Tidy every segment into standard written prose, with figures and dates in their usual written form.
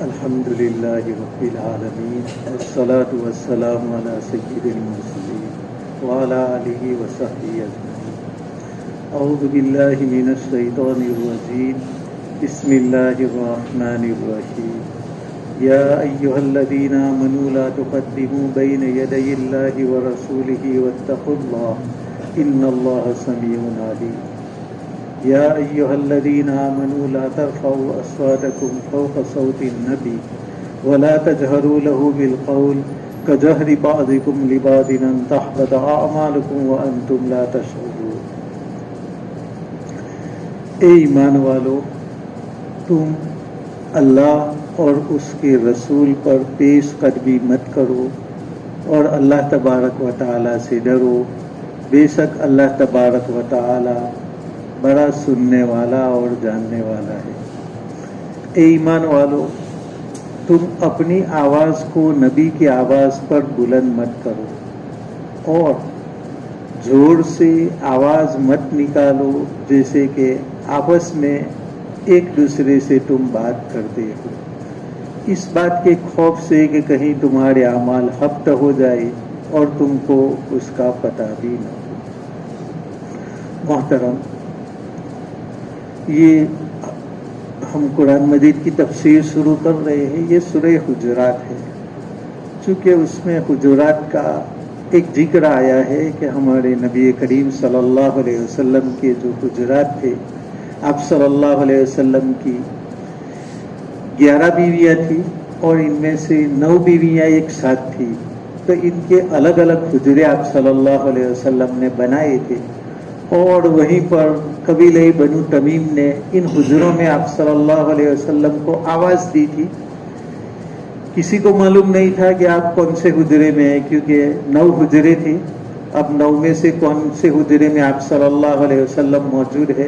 الحمد للہ رب العالمین والصلاة والسلام علی سید المرسلین وعلی آلہ وصحبہ اجمعین۔ اعوذ باللہ من الشیطان الرجیم، بسم اللہ الرحمن الرحیم۔ یا ایہا الذین آمنوا لا تقدموا بین یدی اللہ ورسولہ واتقوا اللہ ان اللہ سمیع علیم۔ یا ایہا الذین آمنوا لا ترفعوا اصواتکم فوق صوت النبی ولا تجہروا له بالقول کجہر بعضکم لبعض ان تحبط اعمالکم وانتم لا تشعرون۔ اے ایمان والو، تم اللہ اور اس کے رسول پر پیش قدمی مت کرو اور اللہ تبارک و تعالی سے ڈرو، بے شک اللہ تبارک و تعالی بڑا سننے والا اور جاننے والا ہے۔ اے ایمان والو، تم اپنی آواز کو نبی کی آواز پر بلند مت کرو اور زور سے آواز مت نکالو جیسے کہ آپس میں ایک دوسرے سے تم بات کرتے ہو، اس بات کے خوف سے کہ کہیں تمہارے اعمال حبط ہو جائے اور تم کو اس کا پتہ بھی نہ ہو۔ محترم، یہ ہم قرآن مجید کی تفسیر شروع کر رہے ہیں، یہ سورہ حجرات ہے۔ چونکہ اس میں حجرات کا ایک ذکر آیا ہے کہ ہمارے نبی کریم صلی اللہ علیہ وسلم کے جو حجرات تھے، آپ صلی اللہ علیہ وسلم کی 11 بیویاں تھیں اور ان میں سے 9 بیویاں ایک ساتھ تھیں، تو ان کے الگ الگ حجرے آپ صلی اللہ علیہ وسلم نے بنائے تھے، اور وہیں پر قبیلہ بنو تمیم نے ان حجروں میں آپ صلی اللہ علیہ وسلم کو آواز دی تھی۔ کسی کو معلوم نہیں تھا کہ آپ کون سے حجرے میں ہیں، کیونکہ 9 حجرے تھے، اب 9 میں سے کون سے حجرے میں آپ صلی اللہ علیہ وسلم موجود ہے۔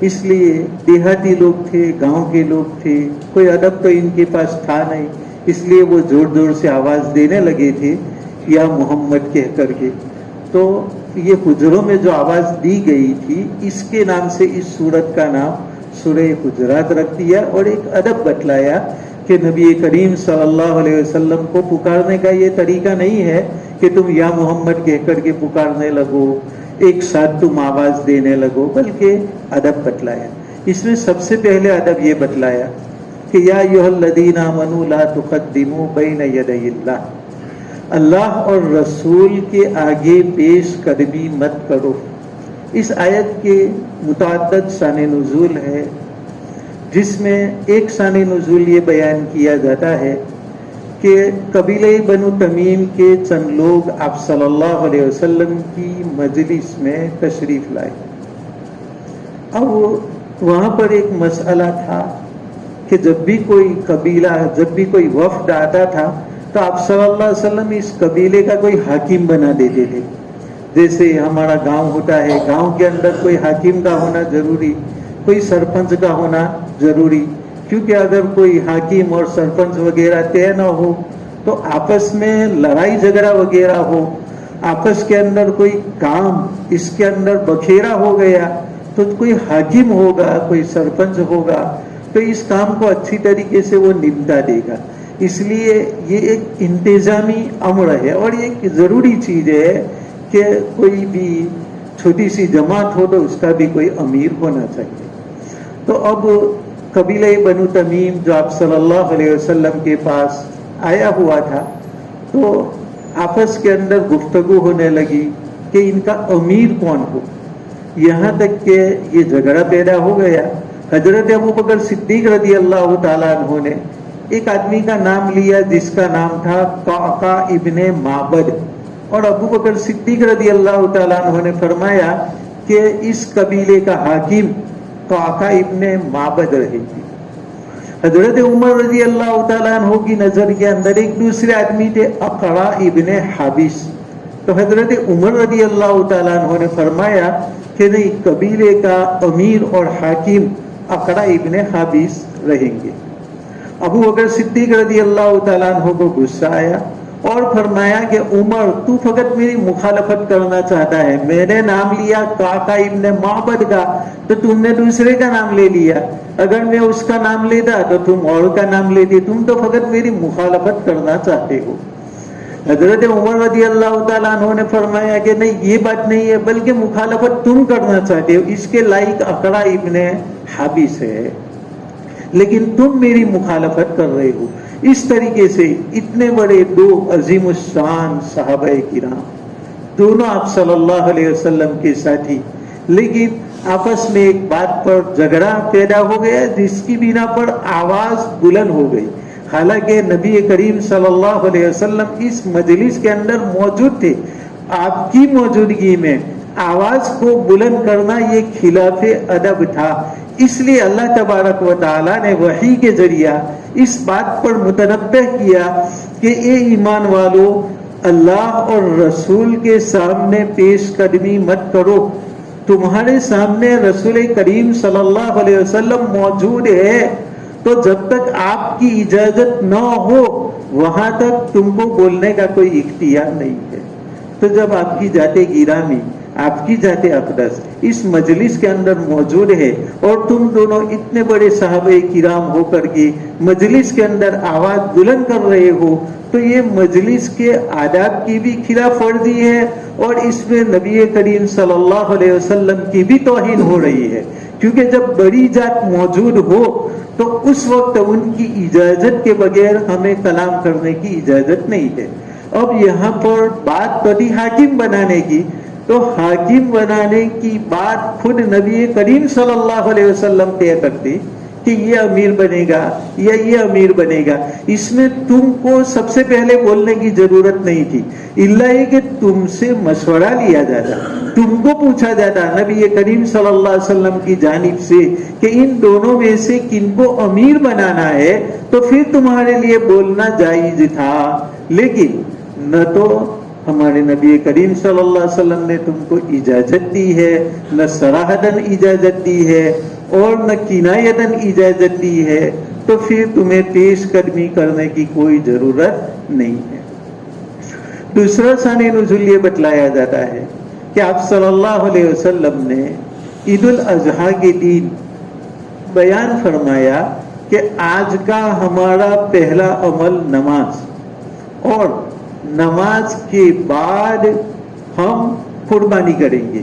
اس لیے دیہاتی لوگ تھے، گاؤں کے لوگ تھے، کوئی ادب تو ان کے پاس تھا نہیں، اس لیے وہ زور زور سے آواز دینے لگے تھے یا محمد کہہ کر کے۔ تو یہ حجروں میں جو آواز دی گئی تھی، اس کے نام سے اس سورت کا نام سورہ حجرات رکھ دیا، اور ایک ادب بتلایا کہ نبی کریم صلی اللہ علیہ وسلم کو پکارنے کا یہ طریقہ نہیں ہے کہ تم یا محمد کہہ کر کے پکارنے لگو، ایک ساتھ تم آواز دینے لگو، بلکہ ادب بتلایا۔ اس میں سب سے پہلے ادب یہ بتلایا کہ یا ایھا الذین آمنوا لا تقدموا بین یدی اللہ، اللہ اور رسول کے آگے پیش قدمی مت کرو۔ اس آیت کے متعدد شان نزول ہے، جس میں ایک شان نزول یہ بیان کیا جاتا ہے کہ قبیلہ بنو تمیم کے چند لوگ آپ صلی اللہ علیہ وسلم کی مجلس میں تشریف لائے۔ اب وہاں پر ایک مسئلہ تھا کہ جب بھی کوئی قبیلہ، جب بھی کوئی وفد آتا تھا تو آپ صلی اللہ علیہ وسلم اس قبیلے کا کوئی حاکم بنا دیتے تھے۔ جیسے ہمارا گاؤں ہوتا ہے، گاؤں کے اندر کوئی حاکم کا ہونا ضروری، کوئی سرپنچ کا ہونا ضروری، کیونکہ اگر کوئی حاکم اور سرپنچ وغیرہ طے نہ ہو تو آپس میں لڑائی جھگڑا وغیرہ ہو، آپس کے اندر کوئی کام اس کے اندر بکھیرا ہو گیا تو کوئی حاکم ہوگا، کوئی سرپنچ ہوگا تو اس کام کو اچھی طریقے سے وہ نمٹا دے گا۔ اس لیے یہ ایک انتظامی امر ہے اور یہ ایک ضروری چیز ہے کہ کوئی بھی چھوٹی سی جماعت ہو تو اس کا بھی کوئی امیر ہونا چاہیے۔ تو اب قبیلہ بنو تمیم جو آپ صلی اللہ علیہ وسلم کے پاس آیا ہوا تھا، تو آپس کے اندر گفتگو ہونے لگی کہ ان کا امیر کون ہو، یہاں تک کہ یہ جھگڑا پیدا ہو گیا۔ حضرت ابوبکر صدیق رضی اللہ تعالیٰ عنہ نے ایک آدمی کا نام لیا جس کا نام تھا قعقاع ابن معبد، اور ابوبکر صدیق رضی اللہ تعالیٰ عنہ نے فرمایا کہ اس قبیلے کا حاکم قعقاع ابن معبد رہے گی۔ حضرت عمر رضی اللہ تعالیٰ عنہ کی نظر کے اندر ایک دوسرے آدمی تھے اقرع ابن حابس، تو حضرت عمر رضی اللہ تعالیٰ عنہ نے فرمایا کہ نہیں، قبیلے کا امیر اور حاکم اقرع ابن حابس رہیں گے۔ ابو بکر صدیق رضی اللہ تعالیٰ عنہ کو غصہ آیا، اور فرمایا کہ عمر تو فقط میری مخالفت کرنا چاہتا ہے، میں نے نام لیا قعقاع ابن معبد کا تو تم نے دوسرے کا نام لے لیا، اگر میں اس کا نام لیتا تو تم اور کا نام لیتی، تم تو فقط میری مخالفت کرنا چاہتے ہو۔ حضرت عمر رضی اللہ تعالیٰ عنہ نے فرمایا کہ نہیں، یہ بات نہیں ہے، بلکہ مخالفت تم کرنا چاہتے ہو، اس کے لائق اقرع ابن حابس ہے، لیکن تم میری مخالفت کر رہے ہو۔ اس طریقے سے اتنے بڑے دو عظیم الشان صحابہ کرام، دونوں آپ صلی اللہ علیہ وسلم کے ساتھی، لیکن آپس میں ایک بات پر جھگڑا پیدا ہو گیا جس کی بنا پر آواز بلند ہو گئی۔ حالانکہ نبی کریم صلی اللہ علیہ وسلم اس مجلس کے اندر موجود تھے، آپ کی موجودگی میں آواز کو بلند کرنا یہ خلاف ادب تھا، اس لیے اللہ تبارک و تعالیٰ نے وحی کے ذریعہ اس بات پر متنبہ کیا کہ اے ایمان والو، اللہ اور رسول کے سامنے پیش قدمی مت کرو، تمہارے سامنے رسول کریم صلی اللہ علیہ وسلم موجود ہے، تو جب تک آپ کی اجازت نہ ہو وہاں تک تم کو بولنے کا کوئی اختیار نہیں ہے۔ تو جب آپ کی ذات گرامی، آپ کی ذات اقدس اس مجلس کے اندر موجود ہے اور تم دونوں اتنے بڑے صحابہ کرام ہو کر کے مجلس کے اندر آواز بلند کر رہے ہو، تو یہ مجلس کے آداب کی بھی خلاف ورزی ہے اور اس میں نبی کریم صلی اللہ علیہ وسلم کی بھی توہین ہو رہی ہے، کیونکہ جب بڑی ذات موجود ہو تو اس وقت ان کی اجازت کے بغیر ہمیں کلام کرنے کی اجازت نہیں ہے۔ اب یہاں پر بات پڑی حاکم بنانے کی، تو حاکم بنانے کی بات خود نبی کریم صلی اللہ علیہ وسلم طے کرتے کہ یہ امیر بنے گا یا یہ امیر بنے گا، اس میں تم کو سب سے پہلے بولنے کی ضرورت نہیں تھی، الا یہ کہ تم سے مشورہ لیا جاتا، تم کو پوچھا جاتا نبی کریم صلی اللہ علیہ وسلم کی جانب سے کہ ان دونوں میں سے کن کو امیر بنانا ہے، تو پھر تمہارے لیے بولنا جائز تھا۔ لیکن نہ تو ہمارے نبی کریم صلی اللہ علیہ وسلم نے تم کو اجازت دی ہے، نہ صراحتاً اجازت دی ہے اور نہ کنایتاً اجازت دی ہے، تو پھر تمہیں پیش قدمی کرنے کی کوئی ضرورت نہیں ہے۔ دوسرا شان نزول یہ بتلایا جاتا ہے کہ آپ صلی اللہ علیہ وسلم نے عید الاضحیٰ کے دن بیان فرمایا کہ آج کا ہمارا پہلا عمل نماز، اور نماز کے بعد ہم قربانی کریں گے،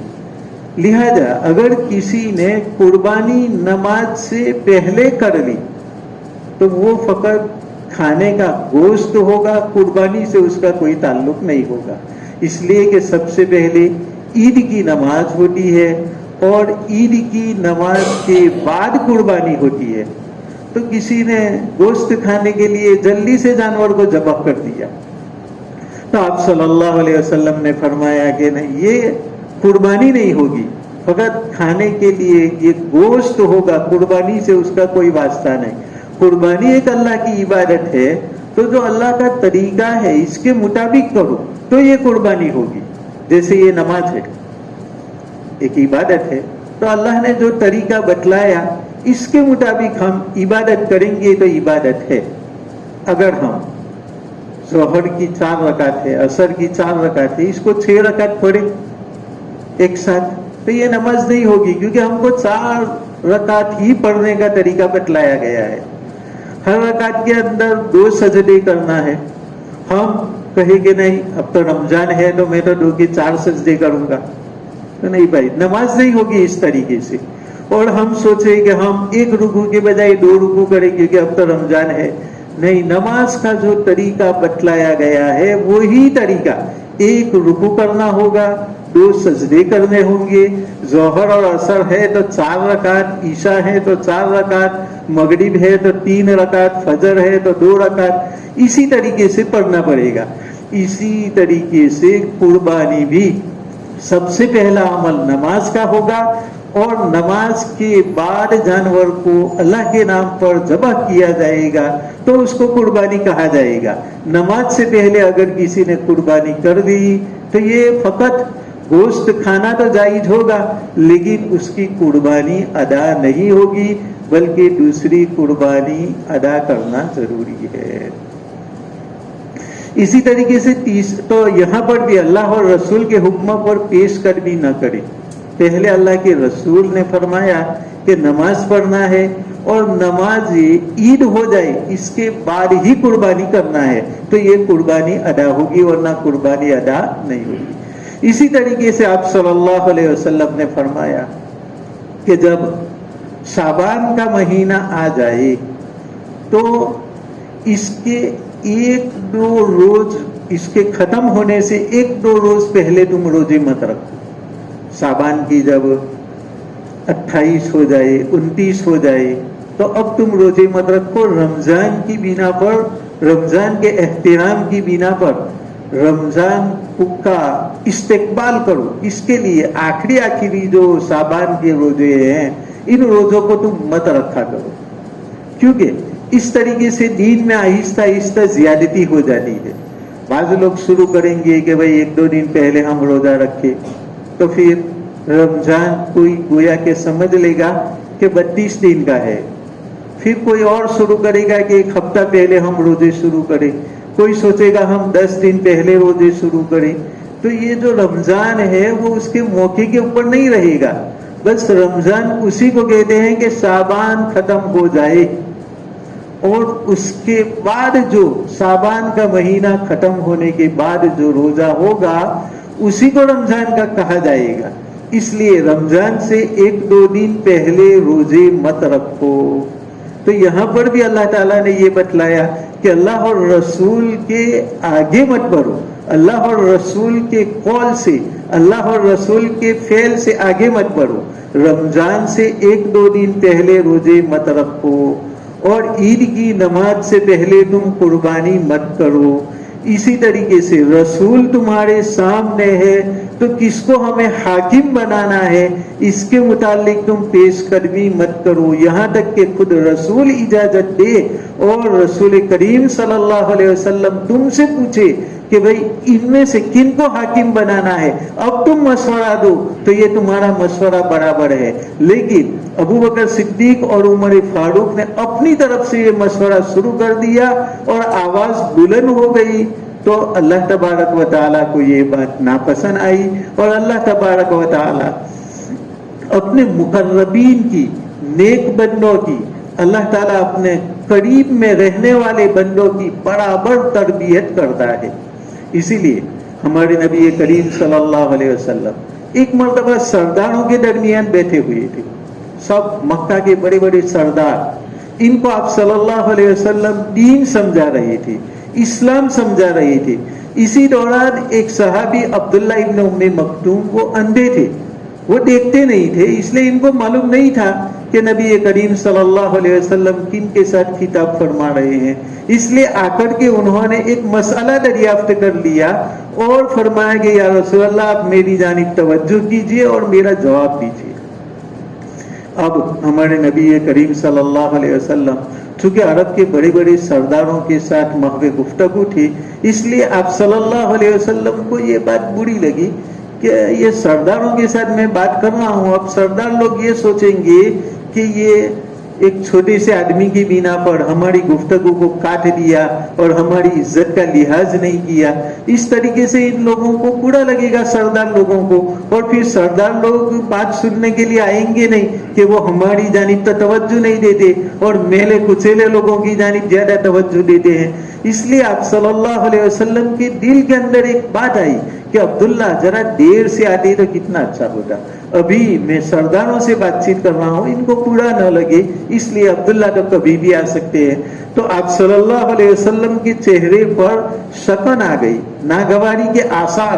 لہذا اگر کسی نے قربانی نماز سے پہلے کر لی تو وہ فقط کھانے کا گوشت ہوگا، قربانی سے اس کا کوئی تعلق نہیں ہوگا، اس لیے کہ سب سے پہلے عید کی نماز ہوتی ہے اور عید کی نماز کے بعد قربانی ہوتی ہے۔ تو کسی نے گوشت کھانے کے لیے جلدی سے جانور کو ذبح کر دیا، تو آپ صلی اللہ علیہ وسلم نے فرمایا کہ نہیں، یہ قربانی نہیں ہوگی، فقط کھانے کے لیے یہ گوشت ہوگا، قربانی سے اس کا کوئی واسطہ نہیں۔ قربانی ایک اللہ کی عبادت ہے، تو جو اللہ کا طریقہ ہے اس کے مطابق کرو تو یہ قربانی ہوگی۔ جیسے یہ نماز ہے، ایک عبادت ہے، تو اللہ نے جو طریقہ بتلایا اس کے مطابق ہم عبادت کریں گے تو عبادت ہے۔ اگر ہم ظہر کی 4 رکعت ہے، عصر کی 4 رکعت ہے، اس کو 6 رکعت پڑھے ایک ساتھ، تو یہ نماز نہیں ہوگی، کیونکہ ہم کو 4 رکعت ہی پڑھنے کا طریقہ بتلایا گیا ہے۔ ہر رکعت کے اندر 2 سجدے کرنا ہے۔ ہم کہیں کہ نہیں اب تو رمضان ہے تو میں تو 2 کے 4 سجدے کروں گا، تو نہیں بھائی، نماز نہیں ہوگی اس طریقے سے۔ اور ہم سوچیں کہ ہم 1 رکوع کے بجائے 2 رکوع کریں کیونکہ اب تو رمضان ہے، نہیں، نماز کا جو طریقہ بتلایا گیا ہے وہی طریقہ، 1 رکوع کرنا ہوگا، 2 سجدے کرنے ہوں گے، ظہر اور عصر ہے تو 4 رکعت، عشاء ہے تو 4 رکعت، مغرب ہے تو 3 رکعت، فجر ہے تو 2 رکعت، اسی طریقے سے پڑھنا پڑے گا۔ اسی طریقے سے قربانی بھی سب سے پہلا عمل نماز کا ہوگا، اور نماز کے بعد جانور کو اللہ کے نام پر ذبح کیا جائے گا تو اس کو قربانی کہا جائے گا۔ نماز سے پہلے اگر کسی نے قربانی کر دی تو یہ فقط گوشت کھانا تو جائز ہوگا، لیکن اس کی قربانی ادا نہیں ہوگی، بلکہ دوسری قربانی ادا کرنا ضروری ہے۔ اسی طریقے سے تو یہاں پر بھی اللہ اور رسول کے حکموں پر پیش قدمی نہ کرے. پہلے اللہ کے رسول نے فرمایا کہ نماز پڑھنا ہے اور نماز عید ہو جائے اس کے بعد ہی قربانی کرنا ہے تو یہ قربانی ادا ہوگی ورنہ قربانی ادا نہیں ہوگی. اسی طریقے سے آپ صلی اللہ علیہ وسلم نے فرمایا کہ جب شعبان کا مہینہ آ جائے تو اس کے 1-2 روز اس کے ختم ہونے سے 1-2 روز پہلے تم روزے مت رکھو. شعبان کی جب 28 ہو جائے 29 ہو جائے تو اب تم روزے مت رکھو. رمضان کی بنا پر, رمضان کے احترام کی بنا پر رمضان کا استقبال کرو. اس کے لیے آخری جو شعبان کے روزے ہیں ان روزوں کو تم مت رکھا کرو, کیونکہ اس طریقے سے دین میں آہستہ آہستہ زیادتی ہو جاتی ہے. بعض لوگ شروع کریں گے کہ بھائی 1-2 دن پہلے ہم روزہ رکھے تو پھر رمضان کوئی گویا کہ سمجھ لے گا کہ 32 دن کا ہے. پھر کوئی اور شروع کرے گا کہ 1 ہفتہ پہلے ہم روزے شروع کریں, کوئی سوچے گا ہم 10 دن پہلے روزے شروع کریں. تو یہ جو رمضان ہے وہ اس کے موقع کے اوپر نہیں رہے گا. بس رمضان اسی کو کہتے ہیں کہ شعبان ختم ہو جائے اور اس کے بعد جو شعبان کا مہینہ ختم ہونے کے بعد جو روزہ ہوگا اسی کو رمضان کا کہا جائے گا. اس لیے رمضان سے 1-2 دن پہلے روزے مت رکھو. تو یہاں پر بھی اللہ تعالیٰ نے یہ بتلایا کہ اللہ اور رسول کے آگے مت بڑھو, اللہ اور رسول کے قول سے, اللہ اور رسول کے فعل سے آگے مت بڑھو. رمضان سے 1-2 دن پہلے روزے مت رکھو اور عید کی نماز سے پہلے تم قربانی مت کرو. اسی طریقے سے رسول تمہارے سامنے ہے تو کس کو ہمیں حاکم بنانا ہے اس کے متعلق تم پیش قدمی مت کرو. یہاں تک کہ خود رسول اجازت دے اور رسول کریم صلی اللہ علیہ وسلم تم سے پوچھے کہ بھئی ان میں سے کن کو حاکم بنانا ہے, اب تم مشورہ دو تو یہ تمہارا مشورہ برابر ہے. لیکن ابو بکر صدیق اور عمر فاروق نے اپنی طرف سے یہ مشورہ شروع کر دیا اور آواز بلند ہو گئی تو اللہ تبارک و تعالیٰ کو یہ بات ناپسند آئی اور اللہ تبارک و تعالیٰ اپنے مقربین کی, نیک بندوں کی, اللہ تعالیٰ اپنے قریب میں رہنے والے بندوں کی برابر تربیت کرتا ہے. اسی لیے ہمارے نبی کریم صلی اللہ علیہ وسلم ایک مرتبہ سرداروں کے درمیان بیٹھے ہوئے تھے. سب مکہ کے بڑے بڑے سردار, ان کو آپ صلی اللہ علیہ وسلم دین سمجھا رہے تھے, اسلام سمجھا رہے تھے. اسی دوران ایک صحابی عبداللہ ابن ام مکتوم وہ اندھے تھے, وہ دیکھتے نہیں تھے, اس لیے ان کو معلوم نہیں تھا کہ نبی کریم صلی اللہ علیہ وسلم کن کے ساتھ خطاب فرما رہے ہیں. اس لیے آ کر کے انہوں نے ایک مسئلہ دریافت کر لیا اور فرمایا کہ یا رسول اللہ آپ میری جانب توجہ کیجئے اور میرا جواب دیجئے. اب ہمارے نبی کریم صلی اللہ علیہ وسلم چونکہ عرب کے بڑے بڑے سرداروں کے ساتھ محو گفتگو تھی, اس لیے آپ صلی اللہ علیہ وسلم کو یہ بات بری لگی کہ یہ سرداروں کے ساتھ میں بات کر رہا ہوں, اب سردار لوگ یہ سوچیں گے کہ یہ ایک چھوٹے سے آدمی کی بنا پر ہماری گفتگو کو کاٹ دیا اور ہماری عزت کا لحاظ نہیں کیا. اس طریقے سے ان لوگوں کو برا لگے گا سردار لوگوں کو, اور پھر سردار لوگ بات سننے کے لیے آئیں گے نہیں کہ وہ ہماری جانب تو توجہ نہیں دیتے اور میلے کچیلے لوگوں کی جانب زیادہ توجہ دیتے ہیں. اس لیے آپ صلی اللہ علیہ وسلم کے دل کے اندر ایک بات آئی کہ عبداللہ ذرا دیر سے آتے تو کتنا اچھا ہوتا, ابھی میں سرداروں سے بات چیت کر رہا ہوں, ان کو برا نہ لگے, اس لیے عبداللہ تو کبھی بھی آ سکتے ہیں. تو آپ صلی اللہ علیہ وسلم کے چہرے پر شکن آ گئی, ناگواری کے آثار,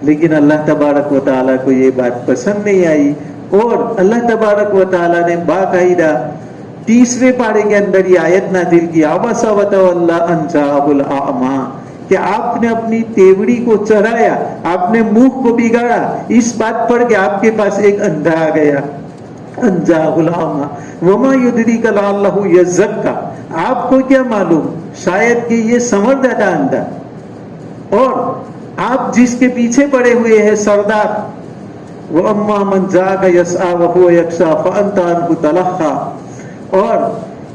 لیکن اللہ تبارک و تعالیٰ کو یہ بات پسند نہیں آئی اور اللہ تبارک و تعالیٰ نے باقاعدہ 30ویں پارے کے اندر یہ آیت نازل کی, عبس وتولی ان جاءہ الاعمی, کہ آپ نے اپنی تیوری کو چڑھایا, آپ نے منہ کو بگاڑا اس بات پر کہ آپ کے پاس ایک اندھا آ گیا. ان جاءہ الاعمی وما یدریک لعلہ یزکا, آپ کو کیا معلوم شاید کہ یہ سنور جاتا اندھا. اور آپ جس کے پیچھے پڑے ہوئے ہیں سردار, وَأَمَّا مَنْ جَاءَكَ يَسْعَىٰ وَهُوَ يَخْشَىٰ فَأَنْتَ عَنْهُ تَلَهَّىٰ, اور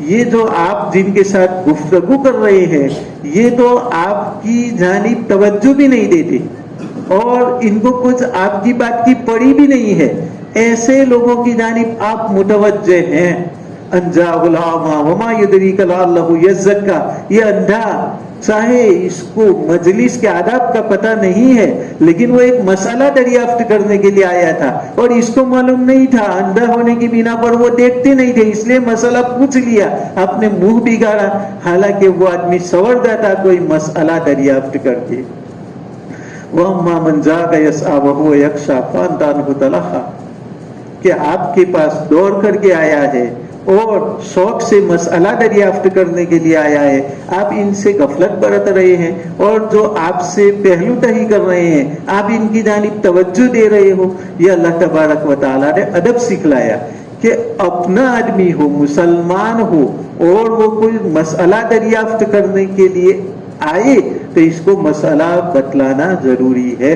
یہ جو آپ جن کے ساتھ گفتگو کر رہے ہیں یہ تو آپ کی جانب توجہ بھی نہیں دیتے اور ان کو کچھ آپ کی بات کی پڑی بھی نہیں ہے، ایسے لوگوں کی جانب آپ متوجہ ہیں۔ انجا غلاما وما یدریک لعلہ یزکا، یہ اندھا چاہے اس کو مجلس کے آداب کا پتہ نہیں ہے لیکن وہ ایک مسئلہ دریافت کرنے کے لیے آیا تھا اور اس کو معلوم نہیں تھا، اندھا ہونے کی بنا پر وہ دیکھتے نہیں تھے، اس لیے مسئلہ پوچھ لیا، اپنے منہ بگاڑا، حالانکہ وہ آدمی سنورتا تھا کوئی مسئلہ دریافت کر کے۔ وَأَمَّا مَنْ جَاءَكَ يَسْعَىٰ وَهُوَ يَخْشَىٰ فَأَنتَ عَنْهُ تَلَهَّىٰ، کہ آپ کے پاس دوڑ کر کے آیا ہے اور شوق سے مسئلہ دریافت کرنے کے لیے آیا ہے، آپ ان سے غفلت برت رہے ہیں اور جو آپ سے پہلو تہی کر رہے ہیں آپ ان کی جانب توجہ دے رہے ہو۔ یہ اللہ تبارک و تعالیٰ نے ادب سکھلایا کہ اپنا آدمی ہو، مسلمان ہو اور وہ کوئی مسئلہ دریافت کرنے کے لیے آئے تو اس کو مسئلہ بتلانا ضروری ہے۔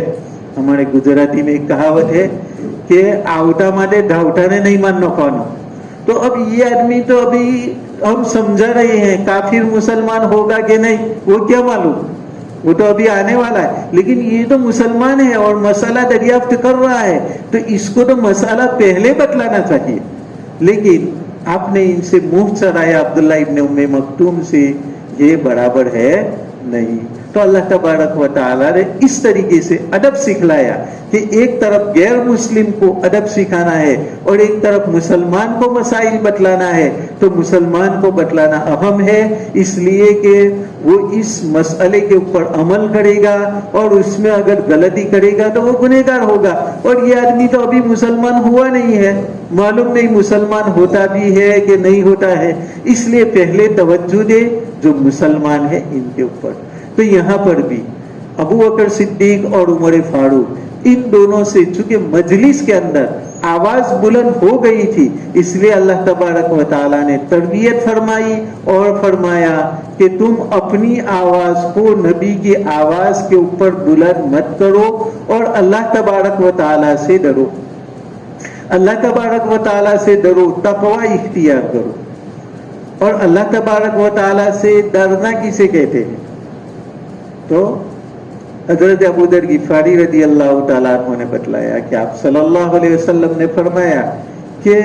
ہمارے گجراتی میں ایک کہاوت ہے کہ آؤٹا ماٹے ڈھاؤٹا نے نہیں ماننا کون، تو اب یہ آدمی تو ابھی ہم سمجھا رہے ہیں کافر مسلمان ہوگا کہ نہیں وہ کیا معلوم، وہ تو ابھی آنے والا ہے، لیکن یہ تو مسلمان ہے اور مسئلہ دریافت کر رہا ہے تو اس کو تو مسئلہ پہلے بتلانا چاہیے، لیکن آپ نے ان سے منہ چڑھایا عبداللہ ابن ام مکتوم سے، یہ برابر ہے نہیں۔ تو اللہ تبارک و تعالیٰ نے اس طریقے سے ادب سکھلایا کہ ایک طرف غیر مسلم کو ادب سکھانا ہے اور ایک طرف مسلمان کو مسائل بتلانا ہے، تو مسلمان کو بتلانا اہم ہے اس لیے کہ وہ اس مسئلے کے اوپر عمل کرے گا اور اس میں اگر غلطی کرے گا تو وہ گنہگار ہوگا، اور یہ آدمی تو ابھی مسلمان ہوا نہیں ہے، معلوم نہیں مسلمان ہوتا بھی ہے کہ نہیں ہوتا ہے، اس لیے پہلے توجہ دے جو مسلمان ہے ان کے اوپر۔ تو یہاں پر بھی ابو بکر صدیق اور عمر فاروق ان دونوں سے چونکہ مجلس کے اندر آواز بلند ہو گئی تھی اس لیے اللہ تبارک و تعالیٰ نے تربیت فرمائی اور فرمایا کہ تم اپنی آواز کو نبی کی آواز کے اوپر بلند مت کرو اور اللہ تبارک و تعالیٰ سے ڈرو، اللہ تبارک و تعالیٰ سے ڈرو، تقوی اختیار کرو۔ اور اللہ تبارک و تعالیٰ سے ڈرنا کسے کہتے ہیں؟ تو حضرت ابو ذر غفاری رضی اللہ تعالیٰ عنہ نے بتلایا کہ آپ صلی اللہ علیہ وسلم نے فرمایا کہ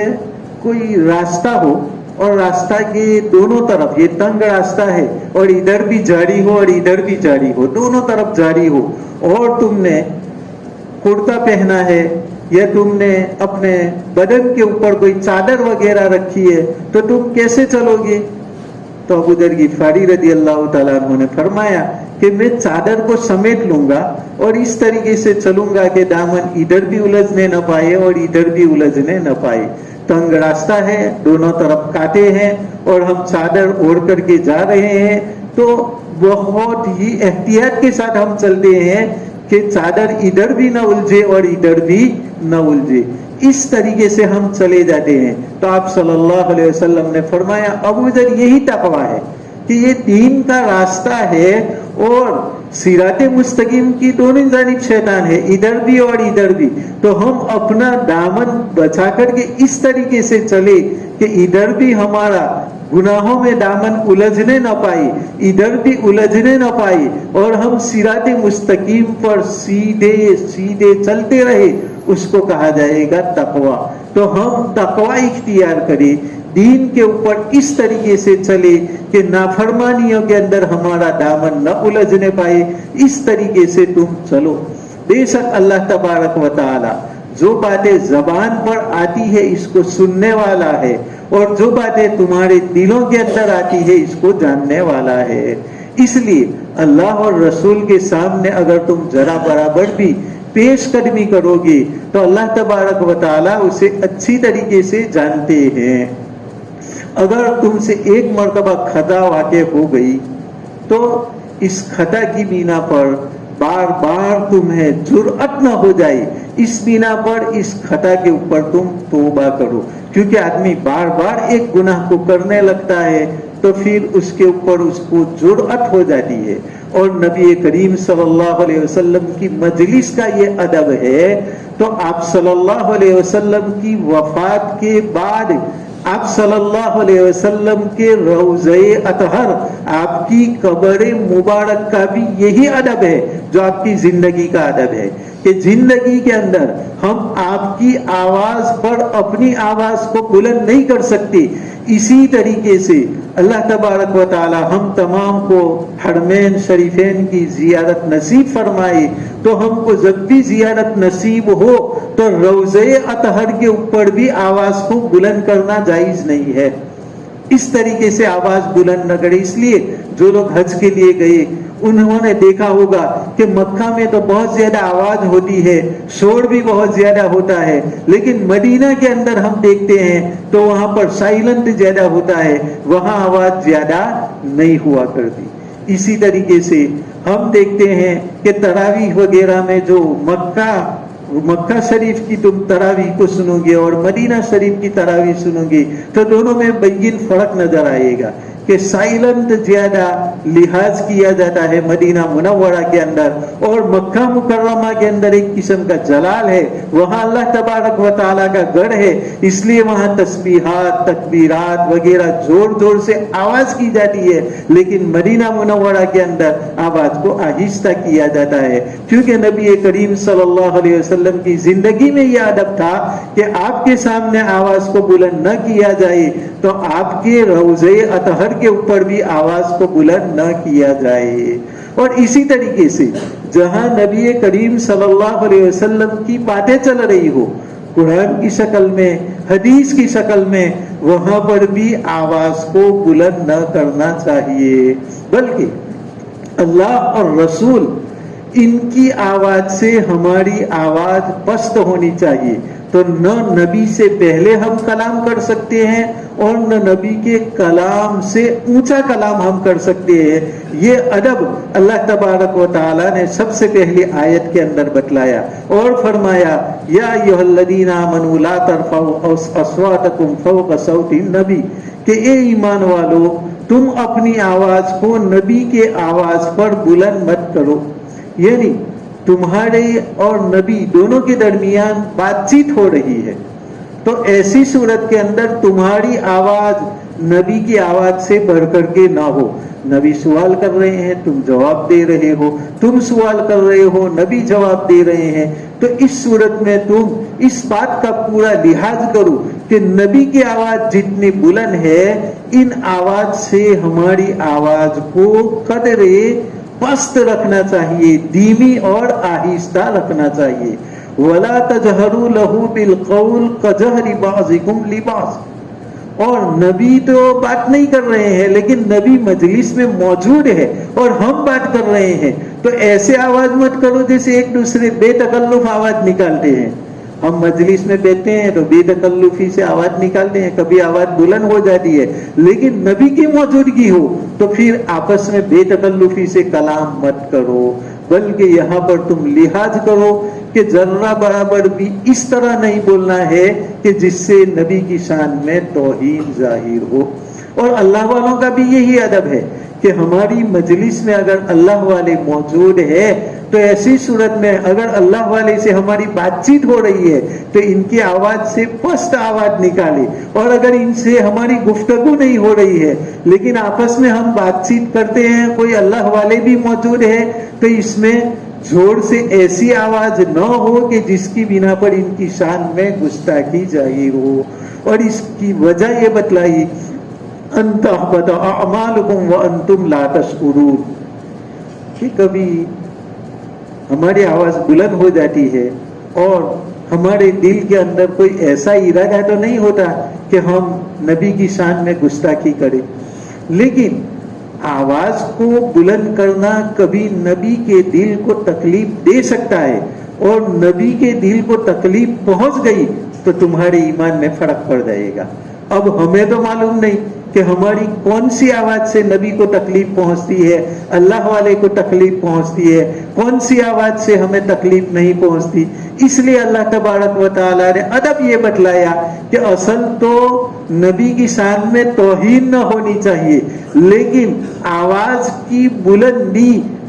کوئی راستہ ہو اور راستہ کے دونوں طرف، یہ تنگ راستہ ہے اور ادھر بھی جاری ہو اور ادھر بھی جاری ہو، دونوں طرف جاری ہو، اور تم نے کرتا پہنا ہے یا تم نے اپنے بدن کے اوپر کوئی چادر وغیرہ رکھی ہے تو تم کیسے چلو گے؟ تو ابو ذر غفاری رضی اللہ تعالیٰ عنہ نے فرمایا کہ میں چادر کو سمیٹ لوں گا اور اس طریقے سے چلوں گا کہ دامن ادھر بھی الجھنے نہ پائے اور ادھر بھی الجھنے نہ پائے۔ تنگ راستہ ہے، دونوں طرف کاٹے ہیں اور ہم چادر اوڑھ کر کے جا رہے ہیں تو بہت ہی احتیاط کے ساتھ ہم چلتے ہیں کہ چادر ادھر بھی نہ الجھے اور ادھر بھی نہ الجھے، اس طریقے سے ہم چلے جاتے ہیں۔ تو آپ صلی اللہ علیہ وسلم نے فرمایا ابو ذر یہی تقویٰ ہے کہ یہ دین کا راستہ ہے اور صراط مستقیم کی دونوں جانب شیطان ہے، ادھر بھی اور ادھر بھی، تو ہم اپنا دامن بچا کر کے اس طریقے سے چلے کہ ادھر بھی ہمارا گناہوں میں دامن الجھنے نہ پائے، ادھر بھی الجھنے نہ پائے، اور ہم صراط مستقیم پر سیدھے سیدھے چلتے رہے، اس کو کہا جائے گا تقویٰ۔ تو ہم تقویٰ اختیار کریں، دین کے اوپر اس طریقے سے چلے کہ نافرمانیوں کے اندر ہمارا دامن نہ الجھنے پائے، اس طریقے سے تم چلو۔ بے شک اللہ تبارک و تعالی جو باتیں زبان پر آتی ہے اس کو سننے والا ہے اور جو باتیں تمہارے دلوں کے اندر آتی ہے اس کو جاننے والا ہے۔ اس لیے اللہ اور رسول کے سامنے اگر تم ذرا برابر بھی پیش قدمی کرو گے تو اللہ تبارک و تعالی اسے اچھی طریقے سے جانتے ہیں۔ اگر تم سے ایک مرتبہ خطا واقع ہو گئی تو اس خطا کی بنا پر بار بار تمہیں جرأت نہ ہو جائے، اس بنا پر اس خطا کے اوپر تم توبہ کرو، کیونکہ آدمی بار بار ایک گناہ کو کرنے لگتا ہے تو پھر اس کے اوپر اس کو جرأت ہو جاتی ہے۔ اور نبی کریم صلی اللہ علیہ وسلم کی مجلس کا یہ ادب ہے، تو آپ صلی اللہ علیہ وسلم کی وفات کے بعد آپ صلی اللہ علیہ وسلم کے روضہ اطہر، آپ کی قبر مبارک کا بھی یہی ادب ہے جو آپ کی زندگی کا ادب ہے، کہ زندگی کے اندر ہم آپ کی آواز پر اپنی آواز کو بلند نہیں کر سکتے، اسی طریقے سے اللہ تبارک و تعالی ہم تمام کو حرمین شریفین کی زیارت نصیب فرمائے، تو ہم کو جب بھی زیارت نصیب ہو تو روضہ اطہر کے اوپر بھی آواز کو بلند کرنا جائز نہیں ہے، اس طریقے سے آواز بلند نہ کرے۔ اس لیے جو لوگ حج کے لیے گئے انہوں نے دیکھا ہوگا کہ مکہ میں تو بہت زیادہ آواز ہوتی ہے، شور بھی بہت زیادہ ہوتا ہے، لیکن مدینہ کے اندر ہم دیکھتے ہیں تو وہاں پر سائلنٹ زیادہ ہوتا ہے، وہاں آواز زیادہ نہیں ہوا کرتی۔ اسی طریقے سے ہم دیکھتے ہیں کہ تراویح وغیرہ میں جو مکہ شریف کی تم تراویح کو سنو گے اور مدینہ شریف کی تراویح سنو گے تو دونوں میں بین فرق نظر آئے گا کہ سائلنٹ زیادہ لحاظ کیا جاتا ہے مدینہ منورہ کے اندر، اور مکہ مکرمہ کے اندر ایک قسم کا جلال ہے، وہاں اللہ تبارک و تعالیٰ کا گڑھ ہے، اس لیے وہاں تسبیحات تکبیرات وغیرہ زور زور سے آواز کی جاتی ہے، لیکن مدینہ منورہ کے اندر آواز کو آہستہ کیا جاتا ہے، کیونکہ نبی کریم صلی اللہ علیہ وسلم کی زندگی میں یہ ادب تھا کہ آپ کے سامنے آواز کو بلند نہ کیا جائے تو آپ کے روضہ اطہر کے اوپر بھی آواز کو بلند نہ کیا جائے۔ اور اسی طریقے سے جہاں نبی کریم صلی اللہ علیہ وسلم کی باتیں چل رہی ہو قرآن کی شکل میں حدیث کی شکل میں، وہاں پر بھی آواز کو بلند نہ کرنا چاہیے، بلکہ اللہ اور رسول ان کی آواز سے ہماری آواز پست ہونی چاہیے، تو نہ نبی سے پہلے ہم کلام کر سکتے ہیں اور نہ نبی کے کلام سے اونچا کلام ہم کر سکتے ہیں۔ یہ ادب اللہ تبارک و تعالیٰ نے سب سے پہلی آیت کے اندر بتلایا اور فرمایا یا ایھا الذین آمنوا لا ترفعوا اصواتکم فوق صوت النبی، کہ اے ایمان والو تم اپنی آواز کو نبی کے آواز پر بلند مت کرو، یعنی تمہارے اور نبی دونوں کے درمیان بات چیت ہو رہی ہے تو ایسی صورت کے اندر تمہاری آواز نبی کی آواز سے بڑھ کر کے نہ ہو، نبی سوال کر رہے ہیں تم جواب دے رہے ہو، تم سوال کر رہے ہو نبی جواب دے رہے ہیں، تو اس صورت میں تم اس بات کا پورا لحاظ کرو کہ نبی کی آواز جتنی بلند ہے ان آواز سے ہماری آواز کو قدرے پست رکھنا چاہیے، دھیمی اور آہستہ رکھنا چاہیے۔ وَلَا تَجْهَرُوا لَهُ بِالْقَوْلِ كَجَهْرِ بَعْضِكُمْ لِبَعْضٍ، اور نبی تو بات نہیں کر رہے ہیں لیکن نبی مجلس میں موجود ہے اور ہم بات کر رہے ہیں، تو ایسے آواز مت کرو جیسے ایک دوسرے بے تکلف آواز نکالتے ہیں۔ ہم مجلس میں بیٹھتے ہیں تو بے تکلفی سے آواز نکالتے ہیں، کبھی آواز بلند ہو جاتی ہے، لیکن نبی کی موجودگی ہو تو پھر آپس میں بے تکلفی سے کلام مت کرو، بلکہ یہاں پر تم لحاظ کرو کہ ذرہ برابر بھی اس طرح نہیں بولنا ہے کہ جس سے نبی کی شان میں توہین ظاہر ہو۔ اور اللہ والوں کا بھی یہی ادب ہے کہ ہماری مجلس میں اگر اللہ والے موجود ہے تو ایسی صورت میں اگر اللہ والے سے ہماری بات چیت ہو رہی ہے تو ان کی آواز سے پست آواز نکالے، اور اگر ان سے ہماری گفتگو نہیں ہو رہی ہے لیکن آپس میں ہم بات چیت کرتے ہیں، کوئی اللہ والے بھی موجود ہے، تو اس میں زور سے ایسی آواز نہ ہو کہ جس کی بنا پر ان کی شان میں گستاخی ظاہر ہو۔ اور اس کی وجہ یہ بتلائی ان تحبط اعمالکم وانتم لا تشعرون، کہ کبھی ہماری آواز بلند ہو جاتی ہے اور ہمارے دل کے اندر کوئی ایسا ارادہ تو نہیں ہوتا کہ ہم نبی کی شان میں گستاخی کریں، لیکن آواز کو بلند کرنا کبھی نبی کے دل کو تکلیف دے سکتا ہے، اور نبی کے دل کو تکلیف پہنچ گئی تو تمہارے ایمان میں فرق پڑ جائے گا۔ اب ہمیں تو معلوم نہیں کہ ہماری کون سی آواز سے نبی کو تکلیف پہنچتی ہے، اللہ والے کو تکلیف پہنچتی ہے، کون سی آواز سے ہمیں تکلیف نہیں پہنچتی۔ اس لیے اللہ تبارک و تعالیٰ نے ادب یہ بتلایا کہ اصل تو نبی کی شان میں توہین نہ ہونی چاہیے، لیکن آواز کی بلندی